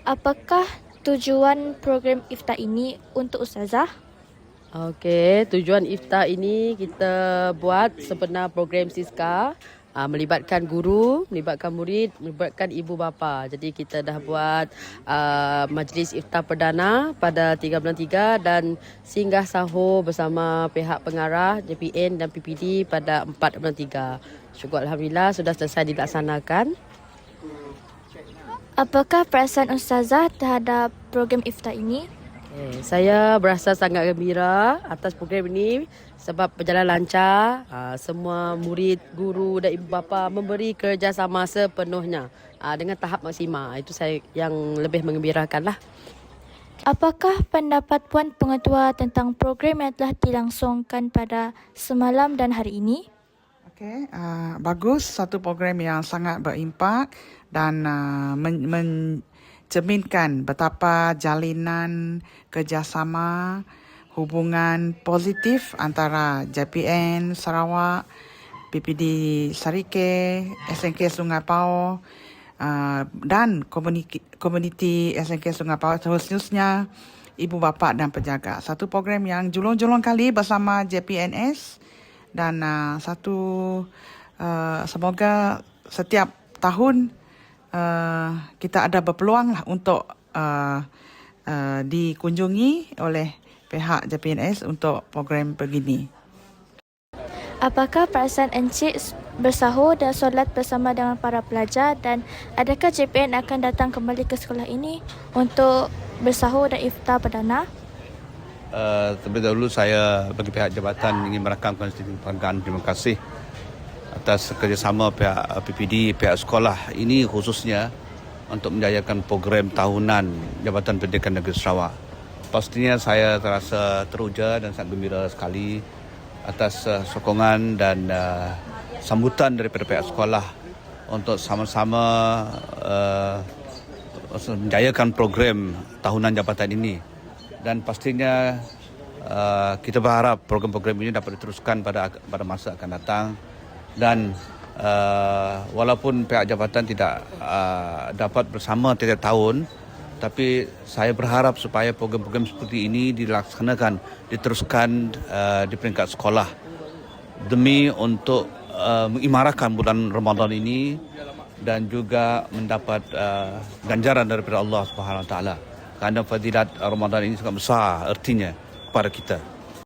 Apakah tujuan program iftar ini untuk Ustazah? Okey, tujuan iftar ini kita buat sebenar program Siska, melibatkan guru, melibatkan murid, melibatkan ibu bapa. Jadi kita dah buat majlis iftar perdana pada 3 bulan 3 dan singgah sahur bersama pihak pengarah JPN dan PPD pada 4 bulan 3. Syukur Alhamdulillah sudah selesai dilaksanakan. Apakah perasaan Ustazah terhadap program iftar ini? Saya berasa sangat gembira atas program ini sebab berjalan lancar. Semua murid, guru dan ibu bapa memberi kerjasama sepenuhnya dengan tahap maksimal. Itu saya yang lebih mengembirakan lah. Apakah pendapat Puan Pengetua tentang program yang telah dilangsungkan pada semalam dan hari ini? Okey, bagus, satu program yang sangat berimpak dan mencerminkan betapa jalinan kerjasama hubungan positif antara JPN Sarawak, PPD Sarike, SNK Sungai Pau dan komuniti SNK Sungai Pau, khususnya ibu bapa dan penjaga. Satu program yang julung-julung kali bersama JPNS dan semoga setiap tahun kita ada berpeluang lah untuk dikunjungi oleh pihak JPNS untuk program begini. Apakah perasaan Encik bersahur dan solat bersama dengan para pelajar, dan adakah JPN akan datang kembali ke sekolah ini untuk bersahur dan iftar perdana? Terlebih dahulu saya bagi pihak jabatan ingin merakamkan penghargaan terima kasih atas kerjasama pihak PPD, pihak sekolah ini khususnya untuk menjayakan program tahunan Jabatan Pendidikan Negeri Sarawak. Pastinya saya terasa teruja dan sangat gembira sekali atas sokongan dan sambutan daripada pihak sekolah untuk sama-sama menjayakan program tahunan jabatan ini. Dan pastinya kita berharap program-program ini dapat diteruskan pada masa akan datang. Dan walaupun pihak jabatan tidak dapat bersama tiap tahun, tapi saya berharap supaya program-program seperti ini dilaksanakan, diteruskan di peringkat sekolah demi untuk mengimarahkan bulan Ramadan ini dan juga mendapat ganjaran daripada Allah Subhanahu Wa Taala. Kerana fadilat Ramadan ini sangat besar artinya kepada kita.